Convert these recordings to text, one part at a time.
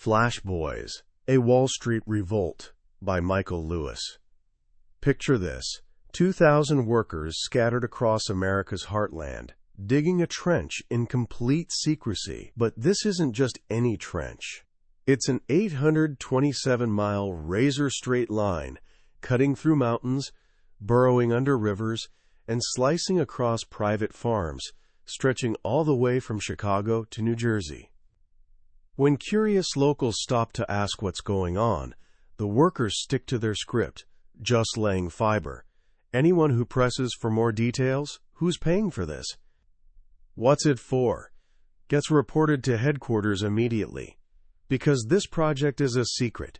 Flash Boys, A Wall Street Revolt by Michael Lewis. Picture this: 2,000 workers scattered across America's heartland, digging a trench in complete secrecy. But this isn't just any trench. It's an 827-mile razor-straight line, cutting through mountains, burrowing under rivers, and slicing across private farms, stretching all the way from Chicago to New Jersey. When curious locals stop to ask what's going on, the workers stick to their script: just laying fiber. Anyone who presses for more details, who's paying for this? What's it for? Gets reported to headquarters immediately. Because this project is a secret.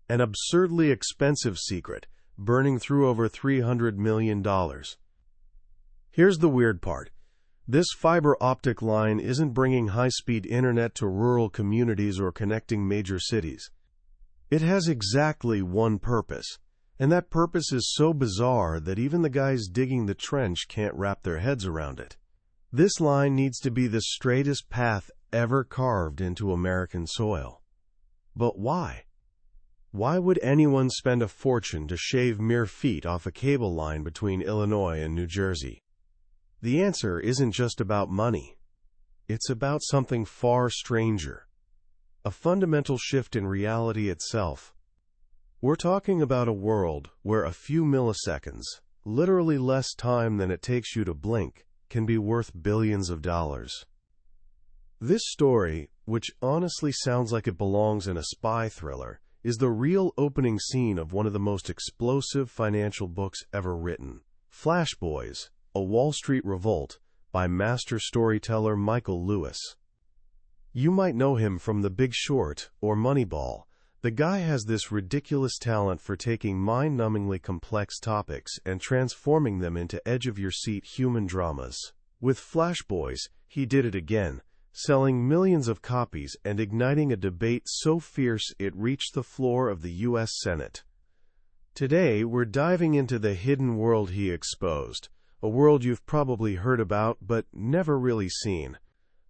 An absurdly expensive secret, burning through over $300 million. Here's the weird part. This fiber-optic line isn't bringing high-speed internet to rural communities or connecting major cities. It has exactly one purpose, and that purpose is so bizarre that even the guys digging the trench can't wrap their heads around it. This line needs to be the straightest path ever carved into American soil. But why? Why would anyone spend a fortune to shave mere feet off a cable line between Illinois and New Jersey? The answer isn't just about money. It's about something far stranger. A fundamental shift in reality itself. We're talking about a world where a few milliseconds, literally less time than it takes you to blink, can be worth billions of dollars. This story, which honestly sounds like it belongs in a spy thriller, is the real opening scene of one of the most explosive financial books ever written. Flash Boys, A Wall Street Revolt by master storyteller Michael Lewis. You might know him from The Big Short or Moneyball. The guy has this ridiculous talent for taking mind-numbingly complex topics and transforming them into edge-of-your-seat human dramas. With Flash Boys, he did it again, selling millions of copies and igniting a debate so fierce it reached the floor of the U.S. Senate. Today, we're diving into the hidden world he exposed, a world you've probably heard about but never really seen.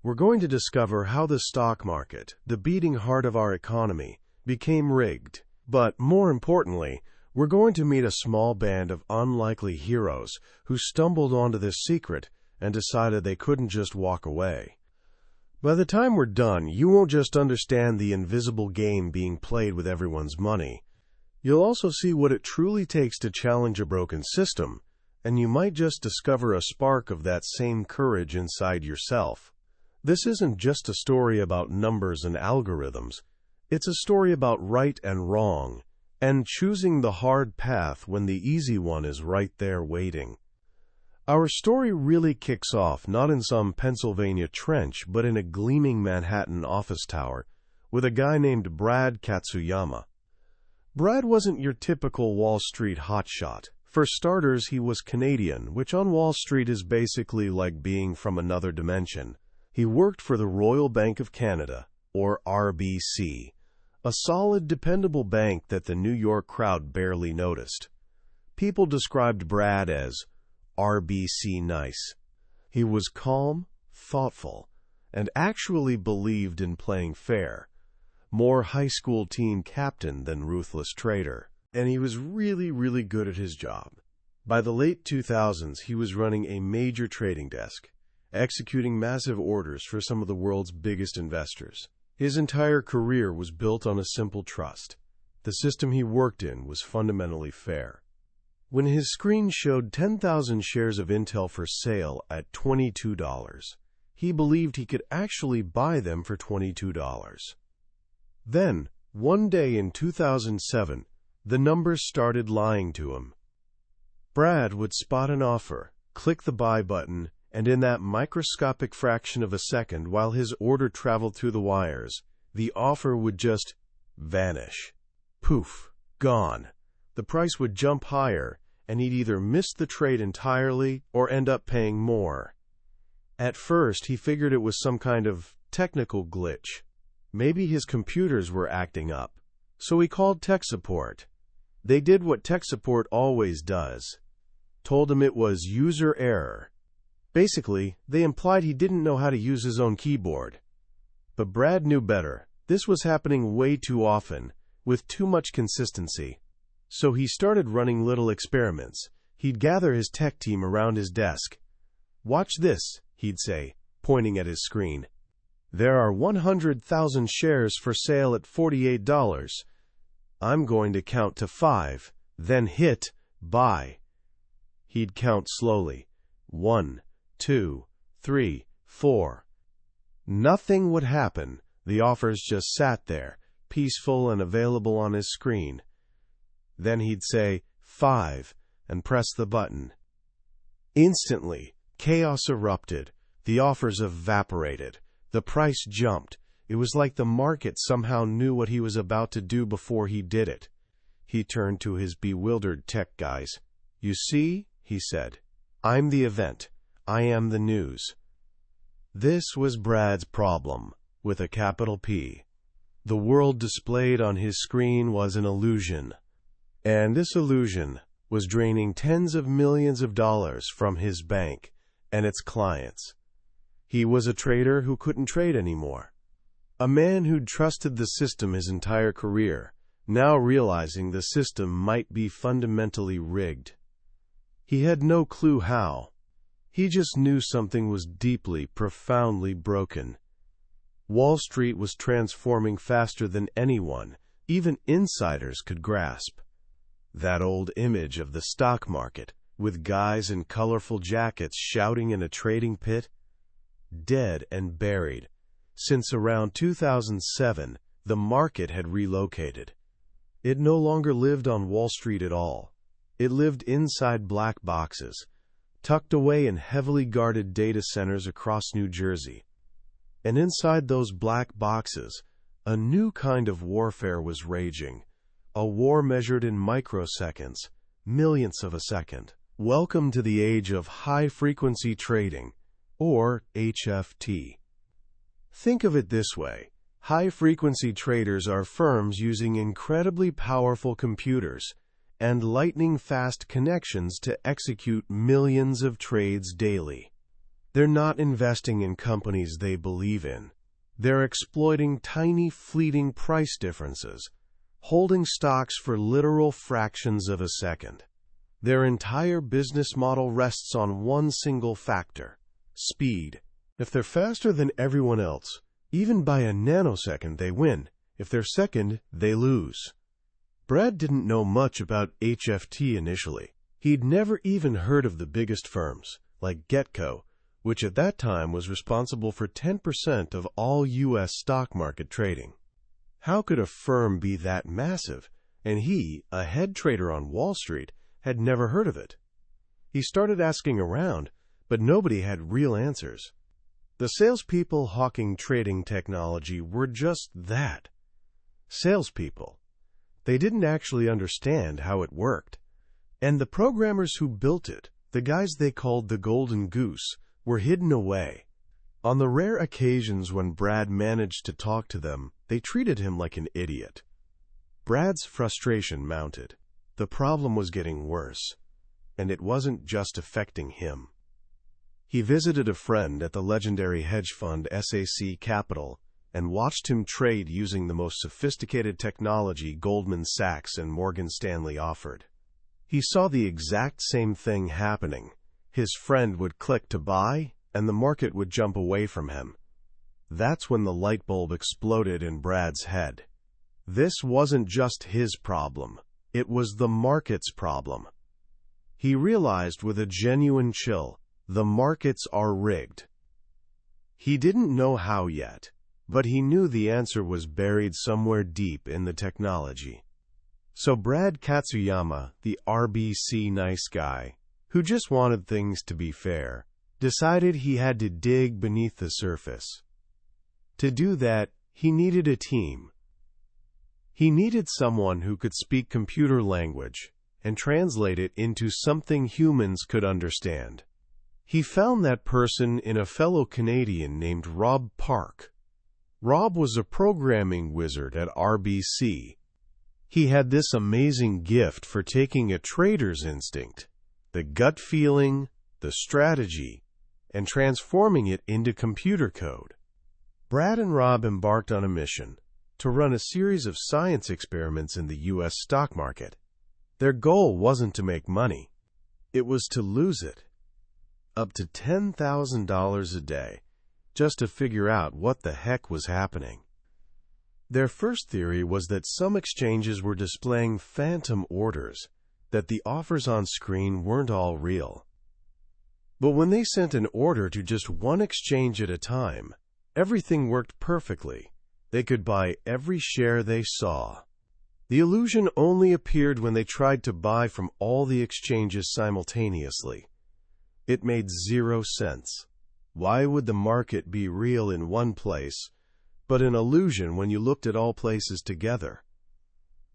We're going to discover how the stock market, the beating heart of our economy, became rigged. But more importantly, we're going to meet a small band of unlikely heroes who stumbled onto this secret and decided they couldn't just walk away. By the time we're done, you won't just understand the invisible game being played with everyone's money. You'll also see what it truly takes to challenge a broken system, and you might just discover a spark of that same courage inside yourself. This isn't just a story about numbers and algorithms. It's a story about right and wrong, and choosing the hard path when the easy one is right there waiting. Our story really kicks off not in some Pennsylvania trench, but in a gleaming Manhattan office tower with a guy named Brad Katsuyama. Brad wasn't your typical Wall Street hotshot. For starters, he was Canadian, which on Wall Street is basically like being from another dimension. He worked for the Royal Bank of Canada, or RBC, a solid, dependable bank that the New York crowd barely noticed. People described Brad as RBC nice. He was calm, thoughtful, and actually believed in playing fair. More high school team captain than ruthless trader. And he was really good at his job. By the late 2000s, he was running a major trading desk, executing massive orders for some of the world's biggest investors. His entire career was built on a simple trust. The system he worked in was fundamentally fair. When his screen showed 10,000 shares of Intel for sale at $22, he believed he could actually buy them for $22. Then, one day in 2007, the numbers started lying to him. Brad would spot an offer, click the buy button, and in that microscopic fraction of a second while his order traveled through the wires, the offer would just vanish. Poof, gone. The price would jump higher, and he'd either miss the trade entirely or end up paying more. At first, he figured it was some kind of technical glitch. Maybe his computers were acting up. So he called tech support. They did what tech support always does. Told him it was user error. Basically, they implied he didn't know how to use his own keyboard. But Brad knew better. This was happening way too often, with too much consistency. So he started running little experiments. He'd gather his tech team around his desk. "Watch this," he'd say, pointing at his screen. "There are 100,000 shares for sale at $48. I'm going to count to 5, then hit buy." He'd count slowly. 1, 2, 3, 4. Nothing would happen. The offers just sat there, peaceful and available on his screen. Then he'd say 5 and press the button. Instantly, chaos erupted. The offers evaporated. The price jumped. It was like the market somehow knew what he was about to do before he did it. He turned to his bewildered tech guys. "You see," he said, "I'm the event. I am the news." This was Brad's problem, with a capital P. The world displayed on his screen was an illusion. And this illusion was draining tens of millions of dollars from his bank and its clients. He was a trader who couldn't trade anymore. A man who'd trusted the system his entire career, now realizing the system might be fundamentally rigged. He had no clue how. He just knew something was deeply, profoundly broken. Wall Street was transforming faster than anyone, even insiders, could grasp. That old image of the stock market, with guys in colorful jackets shouting in a trading pit? Dead and buried. Since around 2007, the market had relocated. It no longer lived on Wall Street at all. It lived inside black boxes, tucked away in heavily guarded data centers across New Jersey. And inside those black boxes, a new kind of warfare was raging. A war measured in microseconds, millionths of a second. Welcome to the age of high-frequency trading, or HFT. Think of it this way. High-frequency traders are firms using incredibly powerful computers and lightning-fast connections to execute millions of trades daily. They're not investing in companies they believe in. They're exploiting tiny, fleeting price differences, holding stocks for literal fractions of a second. Their entire business model rests on one single factor: speed. If they're faster than everyone else, even by a nanosecond, they win. If they're second, they lose. Brad didn't know much about HFT initially. He'd never even heard of the biggest firms, like Getco, which at that time was responsible for 10% of all U.S. stock market trading. How could a firm be that massive? And he, a head trader on Wall Street, had never heard of it. He started asking around, but nobody had real answers. The salespeople hawking trading technology were just that. Salespeople. They didn't actually understand how it worked. And the programmers who built it, the guys they called the Golden Goose, were hidden away. On the rare occasions when Brad managed to talk to them, they treated him like an idiot. Brad's frustration mounted. The problem was getting worse, and it wasn't just affecting him. He visited a friend at the legendary hedge fund SAC Capital and watched him trade using the most sophisticated technology Goldman Sachs and Morgan Stanley offered. He saw the exact same thing happening. His friend would click to buy, and the market would jump away from him. That's when the light bulb exploded in Brad's head. This wasn't just his problem. It was the market's problem. He realized with a genuine chill, the markets are rigged. He didn't know how yet, but he knew the answer was buried somewhere deep in the technology. So Brad Katsuyama, the RBC nice guy, who just wanted things to be fair, decided he had to dig beneath the surface. To do that, he needed a team. He needed someone who could speak computer language and translate it into something humans could understand. He found that person in a fellow Canadian named Rob Park. Rob was a programming wizard at RBC. He had this amazing gift for taking a trader's instinct, the gut feeling, the strategy, and transforming it into computer code. Brad and Rob embarked on a mission. to run a series of science experiments in the U.S. stock market. Their goal wasn't to make money. It was to lose it. Up to $10,000 a day, just to figure out what the heck was happening. Their first theory was that some exchanges were displaying phantom orders, that the offers on screen weren't all real. But when they sent an order to just one exchange at a time, everything worked perfectly. They could buy every share they saw. The illusion only appeared when they tried to buy from all the exchanges simultaneously. It made zero sense. Why would the market be real in one place, but an illusion when you looked at all places together?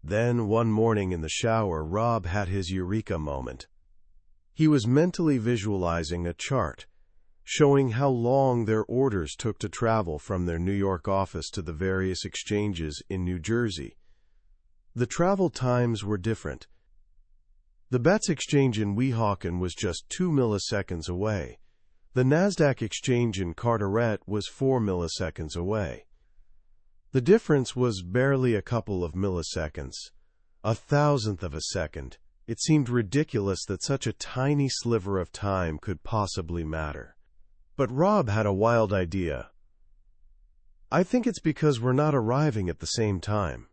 Then, one morning in the shower, Rob had his eureka moment. He was mentally visualizing a chart, showing how long their orders took to travel from their New York office to the various exchanges in New Jersey. The travel times were different. The BATS exchange in Weehawken was just 2 milliseconds away. The NASDAQ exchange in Carteret was 4 milliseconds away. The difference was barely a couple of milliseconds, a thousandth of a second. It seemed ridiculous that such a tiny sliver of time could possibly matter. But Rob had a wild idea. I think it's because we're not arriving at the same time.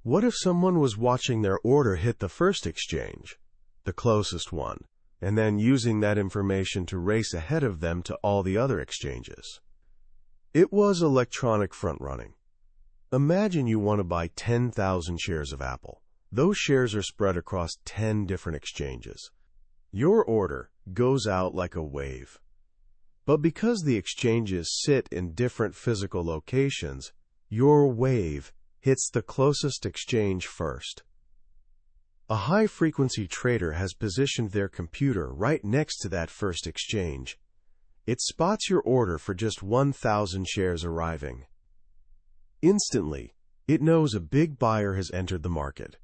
What if someone was watching their order hit the first exchange, the closest one, and then using that information to race ahead of them to all the other exchanges? It was electronic front-running. Imagine you want to buy 10,000 shares of Apple. Those shares are spread across 10 different exchanges. Your order goes out like a wave. But because the exchanges sit in different physical locations, your wave hits the closest exchange first. A high-frequency trader has positioned their computer right next to that first exchange. It spots your order for just 1,000 shares arriving. Instantly, it knows a big buyer has entered the market.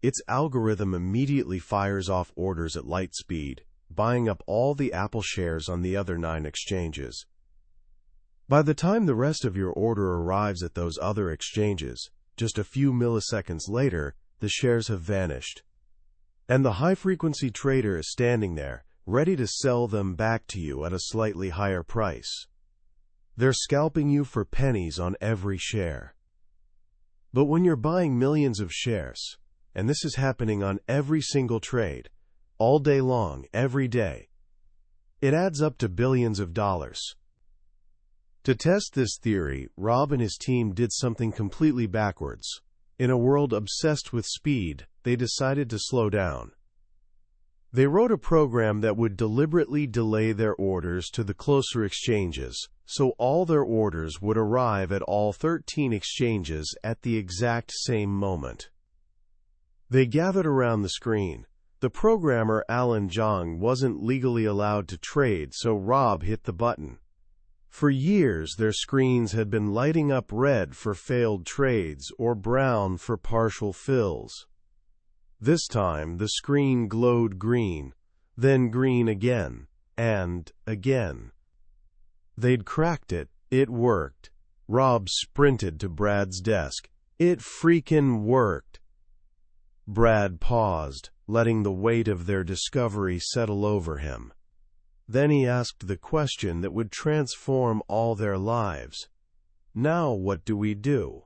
Its algorithm immediately fires off orders at light speed, buying up all the Apple shares on the other 9 exchanges. By the time the rest of your order arrives at those other exchanges, just a few milliseconds later, the shares have vanished. And the high-frequency trader is standing there, ready to sell them back to you at a slightly higher price. They're scalping you for pennies on every share. But when you're buying millions of shares, and this is happening on every single trade, all day long, every day, it adds up to billions of dollars. To test this theory, Rob and his team did something completely backwards. In a world obsessed with speed, they decided to slow down. They wrote a program that would deliberately delay their orders to the closer exchanges, so all their orders would arrive at all 13 exchanges at the exact same moment. They gathered around the screen. The programmer, Alan Zhang, wasn't legally allowed to trade, so Rob hit the button. For years, their screens had been lighting up red for failed trades or brown for partial fills. This time, the screen glowed green, then green again, and again. They'd cracked it. It worked. Rob sprinted to Brad's desk. It freaking worked. Brad paused, letting the weight of their discovery settle over him. Then he asked the question that would transform all their lives. Now what do we do?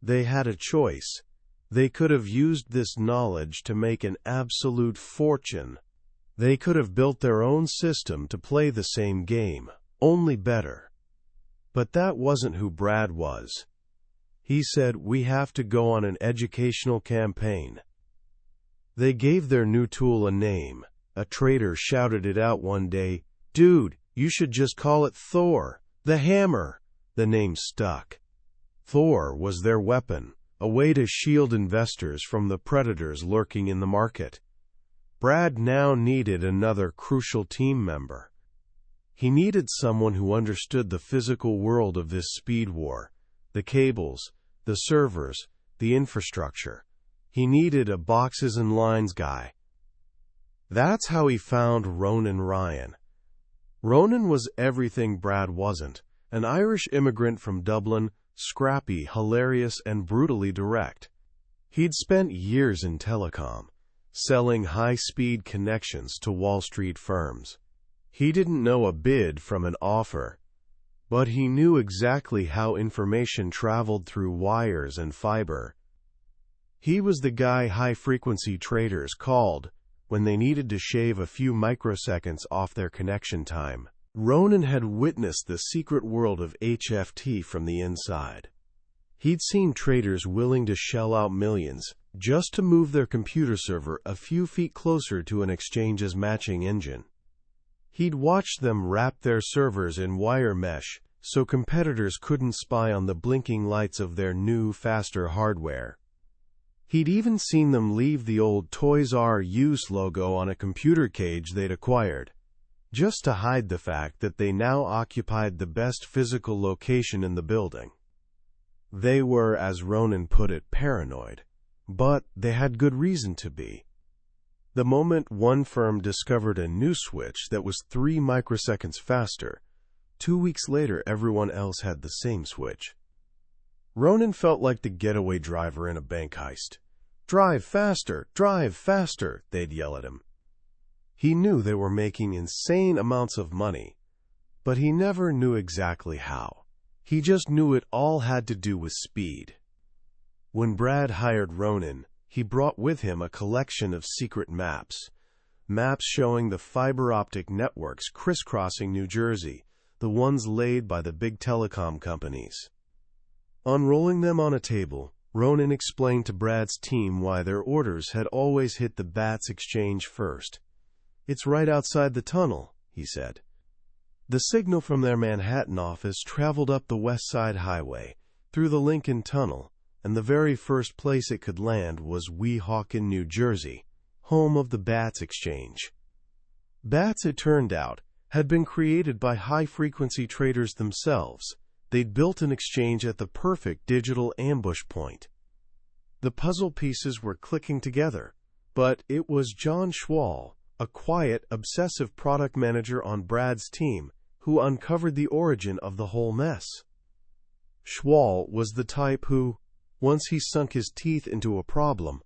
They had a choice. They could have used this knowledge to make an absolute fortune. They could have built their own system to play the same game, only better. But that wasn't who Brad was. He said, "We have to go on an educational campaign." They gave their new tool a name. A trader shouted it out one day, "Dude, you should just call it Thor, the hammer." The name stuck. Thor was their weapon, a way to shield investors from the predators lurking in the market. Brad now needed another crucial team member. He needed someone who understood the physical world of this speed war, the cables, the servers, the infrastructure. He needed a boxes and lines guy. That's how he found Ronan Ryan. Ronan was everything Brad wasn't, an Irish immigrant from Dublin, scrappy, hilarious, and brutally direct. He'd spent years in telecom, selling high-speed connections to Wall Street firms. He didn't know a bid from an offer, but he knew exactly how information traveled through wires and fiber. He was the guy high-frequency traders called when they needed to shave a few microseconds off their connection time. Ronan had witnessed the secret world of HFT from the inside. He'd seen traders willing to shell out millions just to move their computer server a few feet closer to an exchange's matching engine. He'd watched them wrap their servers in wire mesh so competitors couldn't spy on the blinking lights of their new, faster hardware. He'd even seen them leave the old Toys R Us logo on a computer cage they'd acquired, just to hide the fact that they now occupied the best physical location in the building. They were, as Ronan put it, paranoid, but they had good reason to be. The moment one firm discovered a new switch that was 3 microseconds faster, 2 weeks later everyone else had the same switch. Ronan felt like the getaway driver in a bank heist. Drive faster, they'd yell at him. He knew they were making insane amounts of money, but he never knew exactly how. He just knew it all had to do with speed. When Brad hired Ronan, he brought with him a collection of secret maps showing the fiber-optic networks crisscrossing New Jersey, the ones laid by the big telecom companies. Unrolling them on a table, Ronan explained to Brad's team why their orders had always hit the BATS exchange first. "It's right outside the tunnel," he said. The signal from their Manhattan office traveled up the West Side Highway, through the Lincoln Tunnel, and the very first place it could land was Weehawken, New Jersey, home of the BATS exchange. BATS, it turned out, had been created by high-frequency traders themselves. They'd built an exchange at the perfect digital ambush point. The puzzle pieces were clicking together, but it was John Schwall, a quiet, obsessive product manager on Brad's team, who uncovered the origin of the whole mess. Schwall was the type who, once he sunk his teeth into a problem,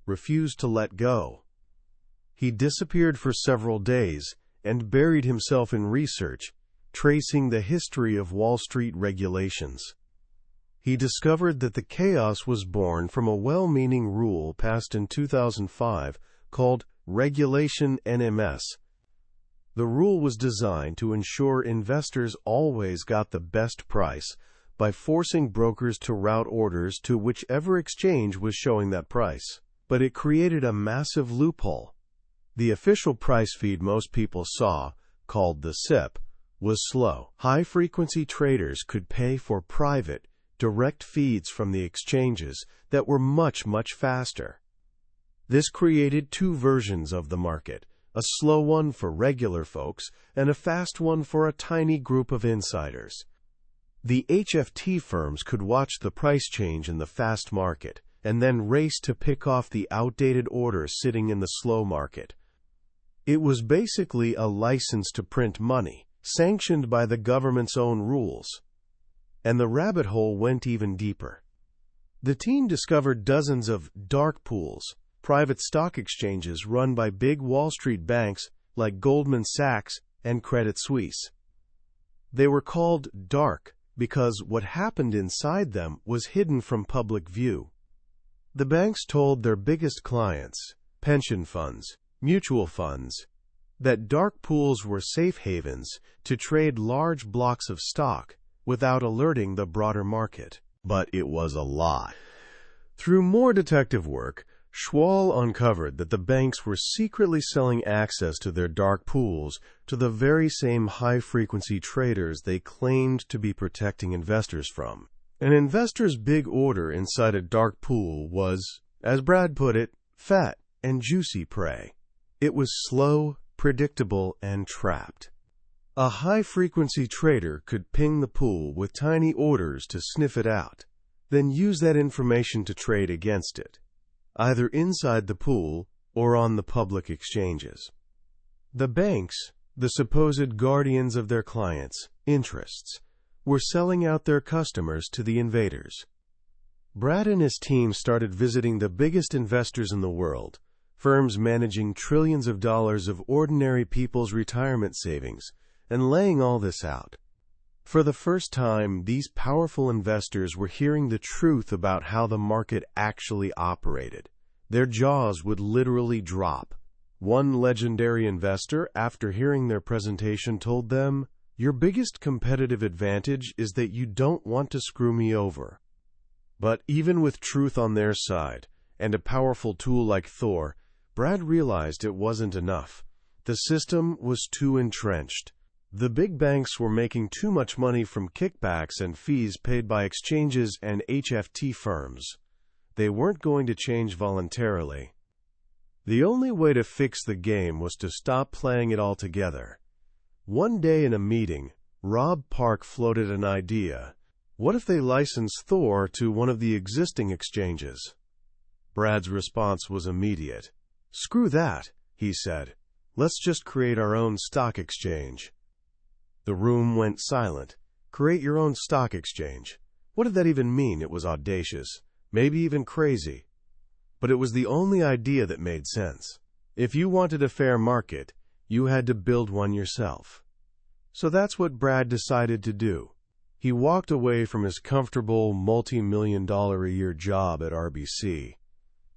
refused to let go. He disappeared for several days and buried himself in research, tracing the history of Wall Street regulations. He discovered that the chaos was born from a well-meaning rule passed in 2005 called Regulation NMS. The rule was designed to ensure investors always got the best price by forcing brokers to route orders to whichever exchange was showing that price. But it created a massive loophole. The official price feed most people saw, called the SIP, was slow. High-frequency traders could pay for private, direct feeds from the exchanges that were much, much faster. This created two versions of the market, a slow one for regular folks and a fast one for a tiny group of insiders. The HFT firms could watch the price change in the fast market and then race to pick off the outdated orders sitting in the slow market. It was basically a license to print money, sanctioned by the government's own rules. And the rabbit hole went even deeper. The team discovered dozens of dark pools, private stock exchanges run by big Wall Street banks like Goldman Sachs and Credit Suisse. They were called dark because what happened inside them was hidden from public view. The banks told their biggest clients, pension funds, mutual funds, that dark pools were safe havens to trade large blocks of stock without alerting the broader market. But it was a lie. Through more detective work, Schwall uncovered that the banks were secretly selling access to their dark pools to the very same high-frequency traders they claimed to be protecting investors from. An investor's big order inside a dark pool was, as Brad put it, fat and juicy prey. It was slow, predictable, and trapped. A high-frequency trader could ping the pool with tiny orders to sniff it out, then use that information to trade against it, either inside the pool or on the public exchanges. The banks, the supposed guardians of their clients' interests, were selling out their customers to the invaders. Brad and his team started visiting the biggest investors in the world, firms managing trillions of dollars of ordinary people's retirement savings, and laying all this out. For the first time, these powerful investors were hearing the truth about how the market actually operated. Their jaws would literally drop. One legendary investor, after hearing their presentation, told them, "Your biggest competitive advantage is that you don't want to screw me over." But even with truth on their side, and a powerful tool like Thor, Brad realized it wasn't enough. The system was too entrenched. The big banks were making too much money from kickbacks and fees paid by exchanges and HFT firms. They weren't going to change voluntarily. The only way to fix the game was to stop playing it altogether. One day in a meeting, Rob Park floated an idea. What if they licensed Thor to one of the existing exchanges? Brad's response was immediate. "Screw that," he said. "Let's just create our own stock exchange." The room went silent. Create your own stock exchange. What did that even mean? It was audacious, maybe even crazy. But it was the only idea that made sense. If you wanted a fair market, you had to build one yourself. So that's what Brad decided to do. He walked away from his comfortable multi-million-dollar-a-year job at RBC.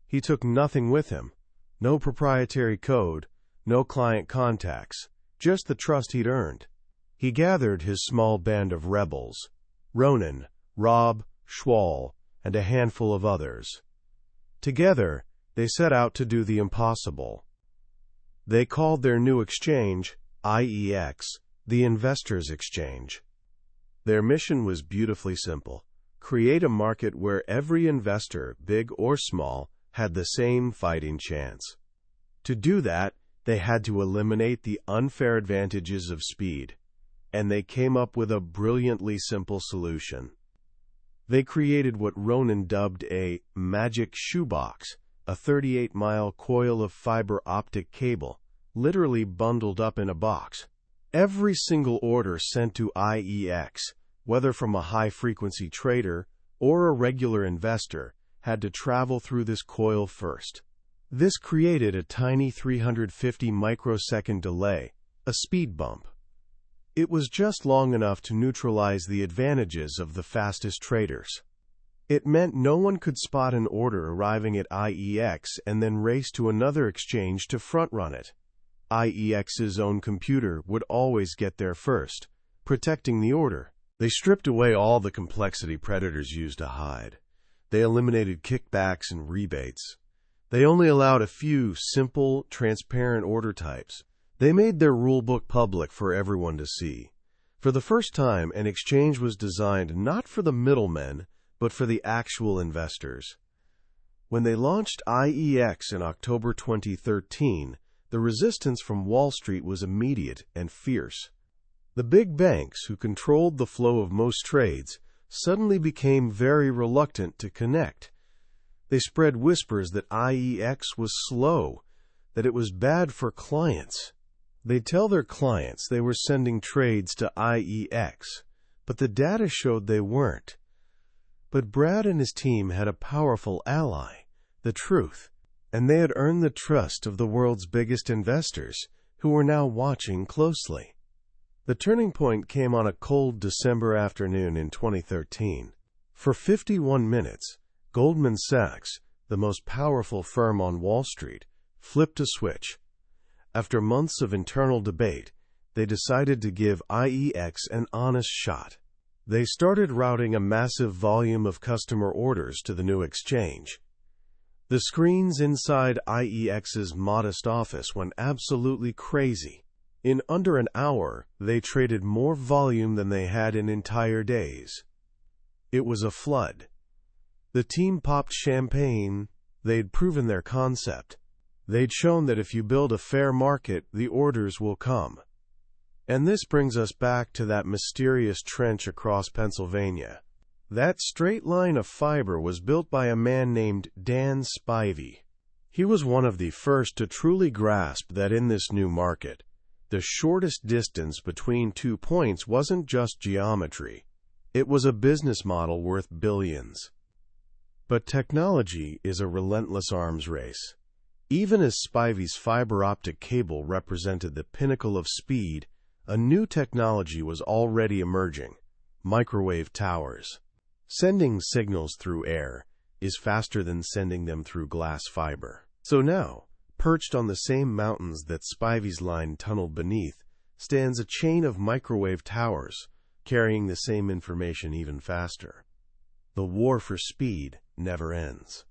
He took nothing with him. No proprietary code, no client contacts, just the trust he'd earned. He gathered his small band of rebels, Ronan, Rob, Schwal, and a handful of others. Together, they set out to do the impossible. They called their new exchange, IEX, the Investors Exchange. Their mission was beautifully simple: create a market where every investor, big or small, had the same fighting chance. To do that, they had to eliminate the unfair advantages of speed, and they came up with a brilliantly simple solution. They created what Ronan dubbed a magic shoebox, a 38-mile coil of fiber-optic cable, literally bundled up in a box. Every single order sent to IEX, whether from a high-frequency trader or a regular investor, had to travel through this coil first. This created a tiny 350 microsecond delay, a speed bump. It was just long enough to neutralize the advantages of the fastest traders. It meant no one could spot an order arriving at IEX and then race to another exchange to front-run it. IEX's own computer would always get there first, protecting the order. They stripped away all the complexity predators used to hide. They eliminated kickbacks and rebates. They only allowed a few simple, transparent order types. They made their rulebook public for everyone to see. For the first time, an exchange was designed not for the middlemen, but for the actual investors. When they launched IEX in October 2013, the resistance from Wall Street was immediate and fierce. The big banks, who controlled the flow of most trades, suddenly became very reluctant to connect. They spread whispers that IEX was slow, that it was bad for clients. They'd tell their clients they were sending trades to IEX, but the data showed they weren't. But Brad and his team had a powerful ally, the truth, and they had earned the trust of the world's biggest investors, who were now watching closely. The turning point came on a cold December afternoon in 2013. For 51 minutes, Goldman Sachs, the most powerful firm on Wall Street, flipped a switch. After months of internal debate, they decided to give IEX an honest shot. They started routing a massive volume of customer orders to the new exchange. The screens inside IEX's modest office went absolutely crazy. In under an hour, they traded more volume than they had in entire days. It was a flood. The team popped champagne. They'd proven their concept. They'd shown that if you build a fair market, the orders will come. And this brings us back to that mysterious trench across Pennsylvania. That straight line of fiber was built by a man named Dan Spivey. He was one of the first to truly grasp that in this new market, the shortest distance between 2 points wasn't just geometry. It was a business model worth billions. But technology is a relentless arms race. Even as Spivey's fiber-optic cable represented the pinnacle of speed, a new technology was already emerging: microwave towers. Sending signals through air is faster than sending them through glass fiber. So now, perched on the same mountains that Spivey's line tunneled beneath, stands a chain of microwave towers, carrying the same information even faster. The war for speed never ends.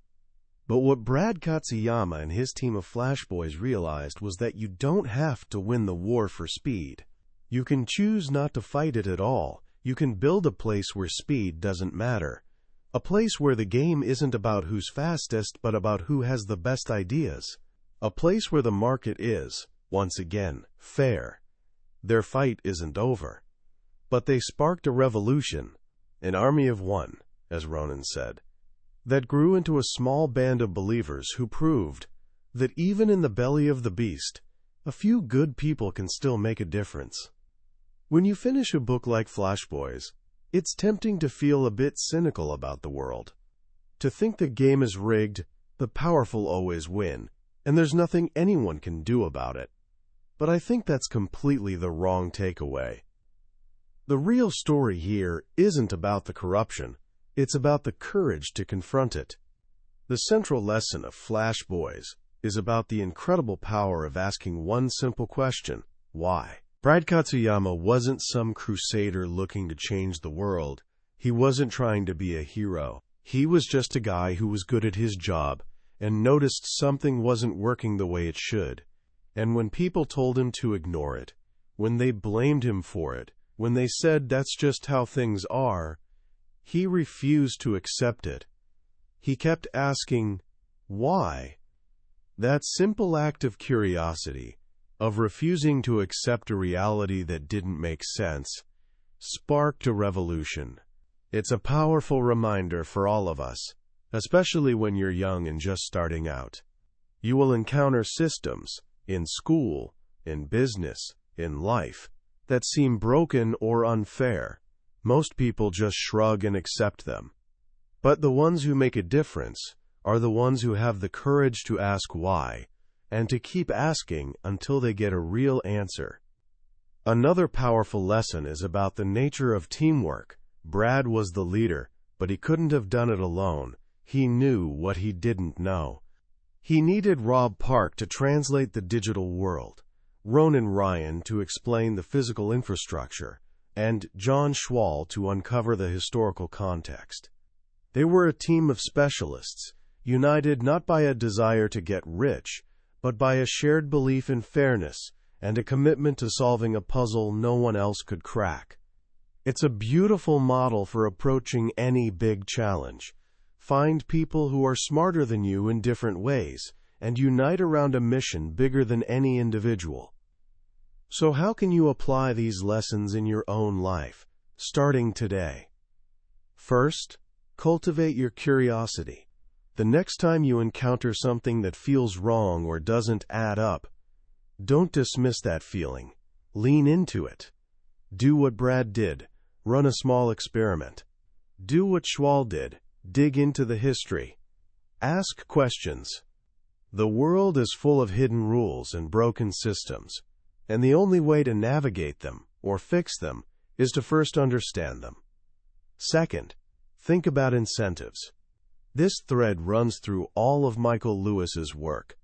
But what Brad Katsuyama and his team of flashboys realized was that you don't have to win the war for speed. You can choose not to fight it at all. You can build a place where speed doesn't matter. A place where the game isn't about who's fastest, but about who has the best ideas. A place where the market is, once again, fair. Their fight isn't over. But they sparked a revolution, an army of one, as Ronan said, that grew into a small band of believers who proved that even in the belly of the beast, a few good people can still make a difference. When you finish a book like Flashboys, it's tempting to feel a bit cynical about the world. To think the game is rigged, the powerful always win, and there's nothing anyone can do about it. But I think that's completely the wrong takeaway. The real story here isn't about the corruption. It's about the courage to confront it. The central lesson of Flashboys is about the incredible power of asking one simple question: why? Brad Katsuyama wasn't some crusader looking to change the world. He wasn't trying to be a hero. He was just a guy who was good at his job and noticed something wasn't working the way it should. And when people told him to ignore it, when they blamed him for it, when they said that's just how things are, he refused to accept it. He kept asking, why? That simple act of curiosity, of refusing to accept a reality that didn't make sense, sparked a revolution. It's a powerful reminder for all of us, especially when you're young and just starting out. You will encounter systems, in school, in business, in life, that seem broken or unfair. Most people just shrug and accept them. But the ones who make a difference are the ones who have the courage to ask why, and to keep asking until they get a real answer. Another powerful lesson is about the nature of teamwork. Brad was the leader, but he couldn't have done it alone. He knew what he didn't know. He needed Rob Park to translate the digital world, Ronan Ryan to explain the physical infrastructure, and John Schwall to uncover the historical context. They were a team of specialists, united not by a desire to get rich, but by a shared belief in fairness and a commitment to solving a puzzle no one else could crack. It's a beautiful model for approaching any big challenge. Find people who are smarter than you in different ways, and unite around a mission bigger than any individual. So how can you apply these lessons in your own life, starting today? First, cultivate your curiosity. The next time you encounter something that feels wrong or doesn't add up, don't dismiss that feeling. Lean into it. Do what Brad did. Run a small experiment. Do what Schwall did. Dig into the history. Ask questions. The world is full of hidden rules and broken systems, and the only way to navigate them, or fix them, is to first understand them. Second, think about incentives. This thread runs through all of Michael Lewis's work.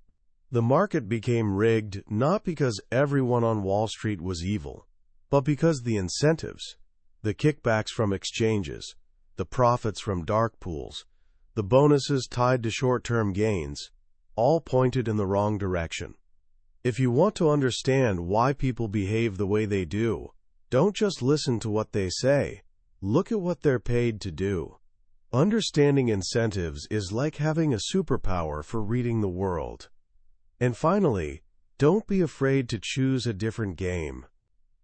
The market became rigged not because everyone on Wall Street was evil, but because the incentives, the kickbacks from exchanges, the profits from dark pools, the bonuses tied to short-term gains, all pointed in the wrong direction. If you want to understand why people behave the way they do, don't just listen to what they say. Look at what they're paid to do. Understanding incentives is like having a superpower for reading the world. And finally, don't be afraid to choose a different game.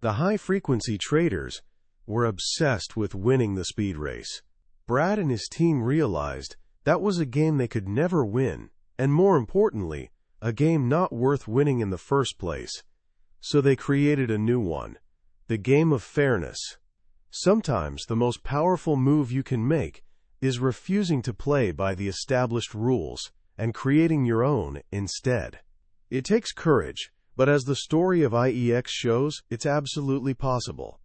The high-frequency traders were obsessed with winning the speed race. Brad and his team realized that was a game they could never win, and more importantly, a game not worth winning in the first place. So they created a new one, the game of fairness. Sometimes the most powerful move you can make is refusing to play by the established rules and creating your own instead. It takes courage, but as the story of IEX shows, it's absolutely possible.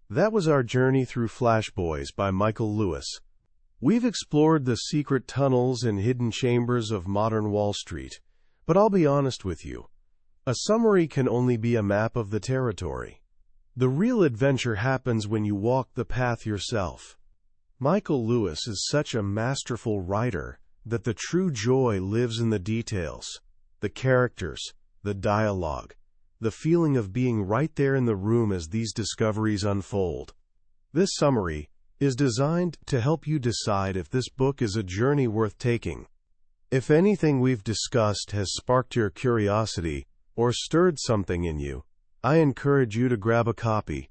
That was our journey through Flash Boys by Michael Lewis. We've explored the secret tunnels and hidden chambers of modern Wall Street, but I'll be honest with you. A summary can only be a map of the territory. The real adventure happens when you walk the path yourself. Michael Lewis is such a masterful writer that the true joy lives in the details, the characters, the dialogue, the feeling of being right there in the room as these discoveries unfold. This summary is designed to help you decide if this book is a journey worth taking. If anything we've discussed has sparked your curiosity or stirred something in you, I encourage you to grab a copy.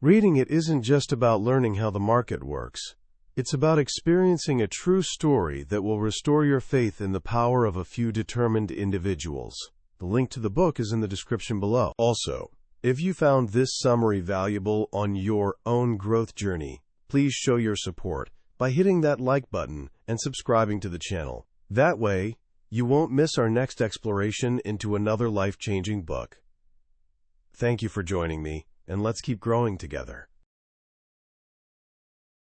Reading it isn't just about learning how the market works. It's about experiencing a true story that will restore your faith in the power of a few determined individuals. The link to the book is in the description below. Also, if you found this summary valuable on your own growth journey, please show your support by hitting that like button and subscribing to the channel. That way, you won't miss our next exploration into another life-changing book. Thank you for joining me, and let's keep growing together.